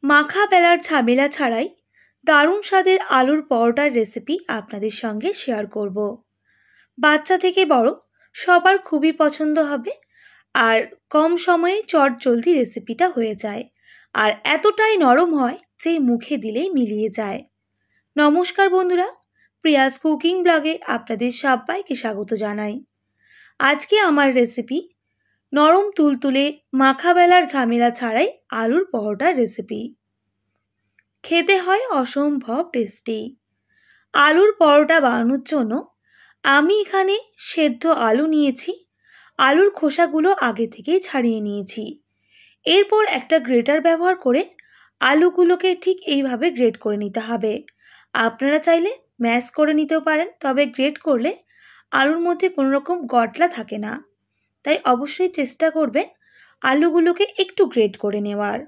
মাখা বেলার ঝামেলা ছাড়াই দারুণ স্বাদের আলুর পরোটার রেসিপি আপনাদের সঙ্গে শেয়ার করব। বাচ্চা থেকে বড় সবার খুবই পছন্দ হবে, আর কম সময়ে চটজলদি রেসিপিটা হয়ে যায়, আর এতটাই নরম হয় যে মুখে দিলেই মিলিয়ে যায়। নমস্কার বন্ধুরা, প্রিয়াস কুকিং ব্লগে আপনাদের সবাইকে স্বাগত জানাই। আজকে আমার রেসিপি নরম তুলতুলে মাখা বেলার ঝামেলা ছাড়াই আলুর পরোটার রেসিপি। খেতে হয় অসম্ভব টেস্টি। আলুর পরোটা বানানোর জন্য আমি এখানে সেদ্ধ আলু নিয়েছি। আলুর খোসাগুলো আগে থেকেই ছাড়িয়ে নিয়েছি। এরপর একটা গ্রেটার ব্যবহার করে আলুগুলোকে ঠিক এইভাবে গ্রেট করে নিতে হবে। আপনারা চাইলে ম্যাশ করে নিতেও পারেন, তবে গ্রেট করলে আলুর মধ্যে কোনো রকম গটলা থাকে না, তাই অবশ্যই চেষ্টা করবেন আলুগুলোকে একটু গ্রেট করে নেওয়ার।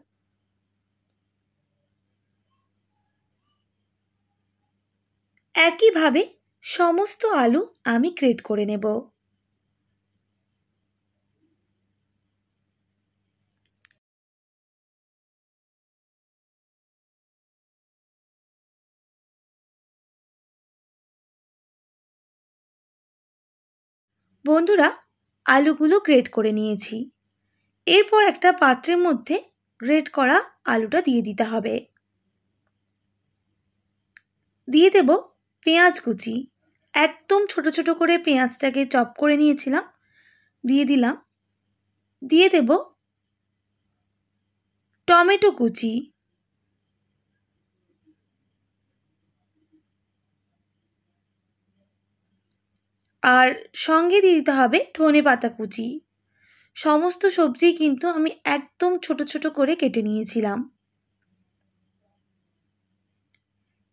একইভাবে সমস্ত আলু আমি গ্রেট করে নেব। বন্ধুরা, আলুগুলো গ্রেট করে নিয়েছি। এরপর একটা পাত্রের মধ্যে গ্রেট করা আলুটা দিয়ে দিতে হবে। দিয়ে দেব পেঁয়াজ কুচি। একদম ছোট ছোট করে পেঁয়াজটাকে চপ করে নিয়েছিলাম, দিয়ে দিলাম। দিয়ে দেব টমেটো কুচি, আর সঙ্গে দিয়ে দিতে হবে ধনেপাতা কুচি। সমস্ত সবজি কিন্তু আমি একদম ছোট ছোট করে কেটে নিয়েছিলাম।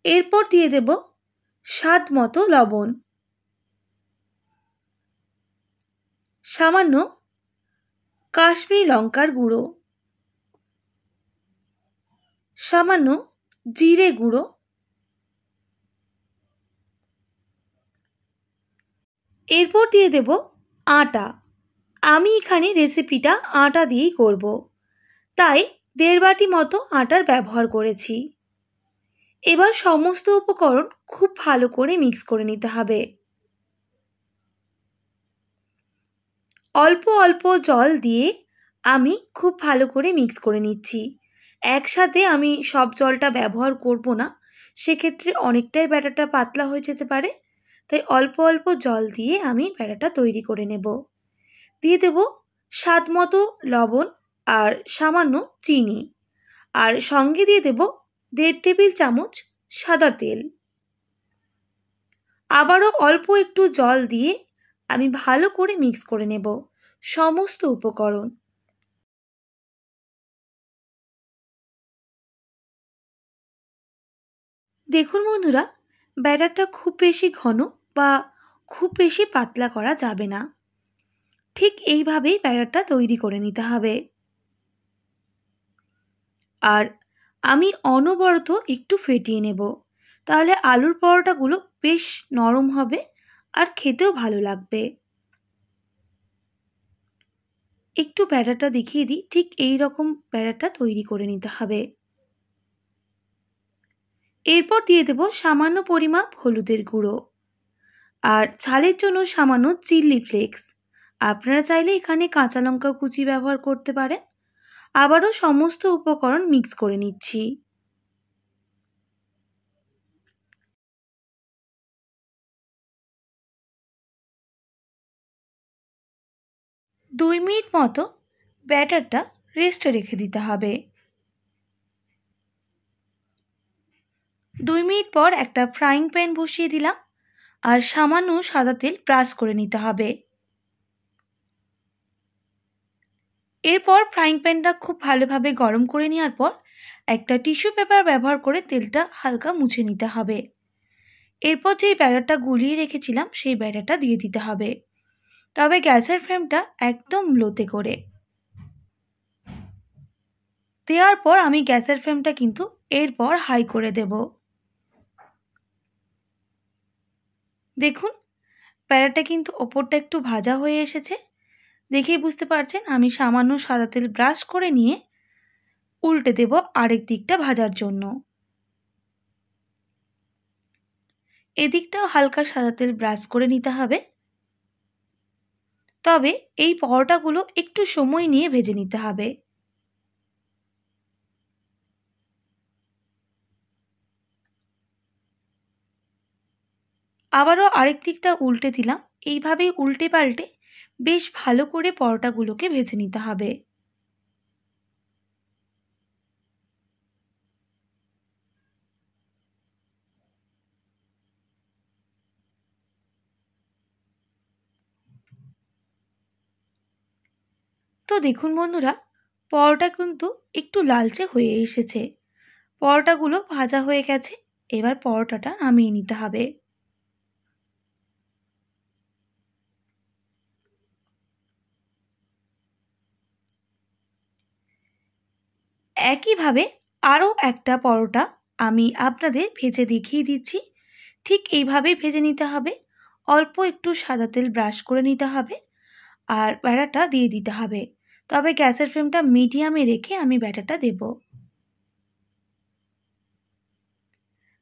এরপর দিয়ে দেব স্বাদ মতো লবণ, সামান্য কাশ্মীরি লঙ্কার গুঁড়ো, সামান্য জিরে গুঁড়ো, এরপর দিয়ে দেব আটা। আমি এখানে রেসিপিটা আটা দিয়েই করব, তাই 1.5 বাটি মতো আটার ব্যবহার করেছি। এবার সমস্ত উপকরণ খুব ভালো করে মিক্স করে নিতে হবে। অল্প অল্প জল দিয়ে আমি খুব ভালো করে মিক্স করে নিচ্ছি। একসাথে আমি সব জলটা ব্যবহার করব না, সেক্ষেত্রে অনেকটাই ব্যাটারটা পাতলা হয়ে যেতে পারে, তাই অল্প অল্প জল দিয়ে আমি ব্যাটারটা তৈরি করে নেব। দিয়ে দেব স্বাদ মতো লবণ আর সামান্য চিনি, আর সঙ্গে দিয়ে দেব 1.5 টেবিল চামচ সাদা তেল। আবারও অল্প একটু জল দিয়ে আমি ভালো করে মিক্স করে নেব সমস্ত উপকরণ। দেখুন বন্ধুরা, ব্যাটারটা খুব বেশি ঘন বা খুব বেশি পাতলা করা যাবে না। ঠিক এইভাবেই ব্যাটারটা তৈরি করে নিতে হবে। আর আমি অনবরত একটু ফেটিয়ে নেব, তাহলে আলুর পরোটাগুলো বেশ নরম হবে আর খেতেও ভালো লাগবে। একটু ব্যাটারটা দেখিয়ে দিই, ঠিক এই রকম ব্যাটারটা তৈরি করে নিতে হবে। এরপর দিয়ে দেব সামান্য পরিমাপ হলুদের গুঁড়ো, আর ঝালের জন্য সামান্য চিলি ফ্লেক্স। আপনারা চাইলে এখানে কাঁচা লঙ্কা কুচি ব্যবহার করতে পারেন। আবারও সমস্ত উপকরণ মিক্স করে নিচ্ছি। 2 মিনিট মতো ব্যাটারটা রেস্টে রেখে দিতে হবে। 2 মিনিট পর একটা ফ্রাইং প্যান বসিয়ে দিলাম, আর সামান্য সাদা তেল ব্রাশ করে নিতে হবে। এরপর ফ্রাইং প্যানটা খুব ভালোভাবে গরম করে নেওয়ার পর একটা টিস্যু পেপার ব্যবহার করে তেলটা হালকা মুছে নিতে হবে। এরপর যেই ব্যাটারটা গুলিয়ে রেখেছিলাম সেই ব্যাটারটা দিয়ে দিতে হবে, তবে গ্যাসের ফ্লেমটা একদম লোতে করে। দেওয়ার পর আমি গ্যাসের ফ্লেমটা কিন্তু এরপর হাই করে দেব। দেখুন, ব্যাটারটা কিন্তু ওপরটা একটু ভাজা হয়ে এসেছে। দেখেই বুঝতে পারছেন আমি সামান্য সাদা তেল ব্রাশ করে নিয়ে উল্টে দেব আরেক দিকটা ভাজার জন্য। এদিকটাও হালকা সাদা তেল ব্রাশ করে নিতে হবে। তবে এই পরোটাগুলো একটু সময় নিয়ে ভেজে নিতে হবে। আবারও আরেক দিকটা উল্টে দিলাম। এইভাবেই উল্টে পাল্টে বেশ ভালো করে পরোটাগুলোকে ভেজে নিতে হবে। তো দেখুন বন্ধুরা, পরোটা কিন্তু একটু লালচে হয়ে এসেছে। পরোটাগুলো ভাজা হয়ে গেছে। এবার পরোটাটা নামিয়ে নিতে হবে। একইভাবে আরও একটা পরোটা আমি আপনাদের ভেজে দেখিয়ে দিচ্ছি। ঠিক এইভাবেই ভেজে নিতে হবে। অল্প একটু সাদা তেল ব্রাশ করে নিতে হবে আর ব্যাটারটা দিয়ে দিতে হবে। তবে গ্যাসের ফ্লেমটা মিডিয়ামে রেখে আমি ব্যাটারটা দেব।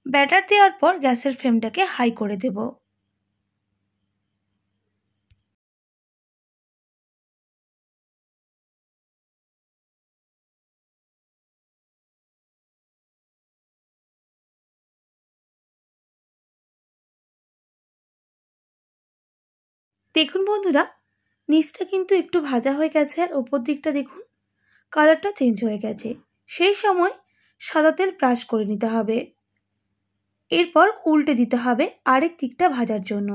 ব্যাটার দেওয়ার পর গ্যাসের ফ্লেমটাকে হাই করে দেব। দেখুন বন্ধুরা, নিচটা কিন্তু একটু ভাজা হয়ে গেছে আর ওপর দিকটা দেখুন কালারটা চেঞ্জ হয়ে গেছে। সেই সময় সাদা তেল ব্রাশ করে নিতে হবে। এরপর উল্টে দিতে হবে আরেক দিকটা ভাজার জন্য।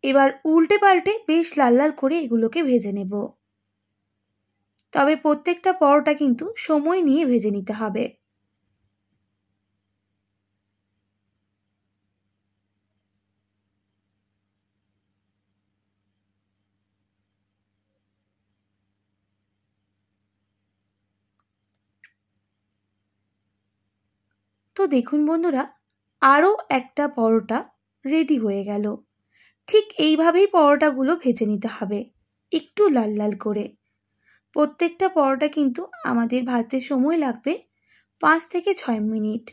এবার উল্টে পাল্টে বেশ লাল লাল করে এগুলোকে ভেজে নেব। তবে প্রত্যেকটা পরোটা কিন্তু সময় নিয়ে ভেজে নিতে হবে। তো দেখুন বন্ধুরা, আরও একটা পরোটা রেডি হয়ে গেল। ঠিক এইভাবেই পরোটাগুলো ভেজে নিতে হবে, একটু লাল লাল করে। প্রত্যেকটা পরোটা কিন্তু আমাদের ভাজতে সময় লাগবে 5 থেকে 6 মিনিট।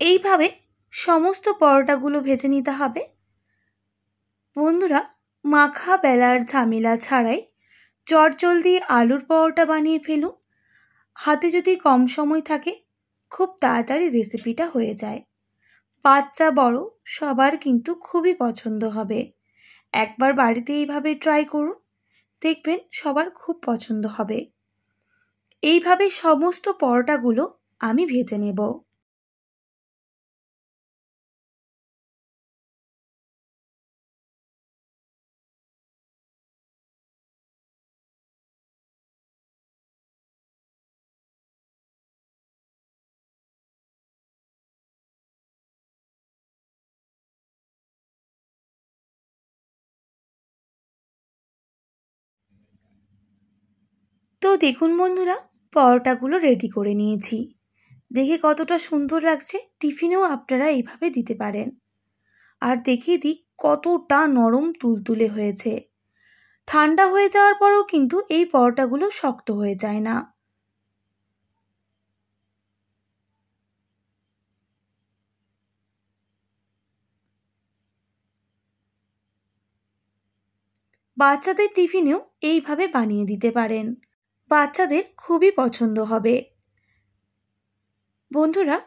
এইভাবে সমস্ত পরোটাগুলো ভেজে নিতে হবে। বন্ধুরা, মাখা বেলার ঝামেলা ছাড়াই চটজলদি আলুর পরোটা বানিয়ে ফেলুন। হাতে যদি কম সময় থাকে খুব তাড়াতাড়ি রেসিপিটা হয়ে যায়। বাচ্চা বড় সবার কিন্তু খুবই পছন্দ হবে। একবার বাড়িতে এইভাবে ট্রাই করুন, দেখবেন সবার খুব পছন্দ হবে। এইভাবে সমস্ত পরোটাগুলো আমি ভেজে নেব। তো দেখুন বন্ধুরা, পরোটাগুলো রেডি করে নিয়েছি। দেখে কতটা সুন্দর লাগছে। টিফিনেও আপনারা এইভাবে দিতে পারেন। আর দেখিয়ে দিই কতটা নরম তুলতুলে হয়েছে। ঠান্ডা হয়ে যাওয়ার পরেও কিন্তু এই পরোটাগুলো শক্ত হয়ে যায় না। বাচ্চাদের টিফিনেও এইভাবে বানিয়ে দিতে পারেন। বাচ্চাদের খুবই পছন্দ হবে। বন্ধুরা,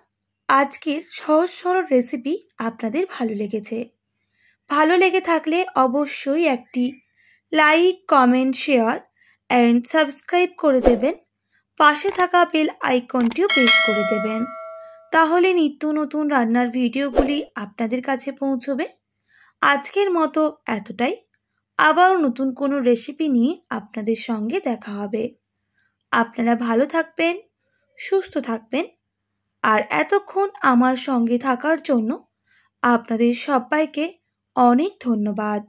আজকের সহজ সরল রেসিপি আপনাদের ভালো লেগেছে। ভালো লেগে থাকলে অবশ্যই একটি like, comment, share and subscribe করে দেবেন। পাশে থাকা বেল আইকনটিও প্রেস করে দেবেন। তাহলে নিত্য নতুন রান্নার ভিডিওগুলি আপনাদের কাছে পৌঁছবে। আজকের মতো এতটাই। আবার নতুন কোনো রেসিপি নিয়ে আপনাদের সঙ্গে দেখা হবে। আপনারা ভালো থাকবেন, সুস্থ থাকবেন। আর এতক্ষণ আমার সঙ্গে থাকার জন্য আপনাদের সবাইকে অনেক ধন্যবাদ।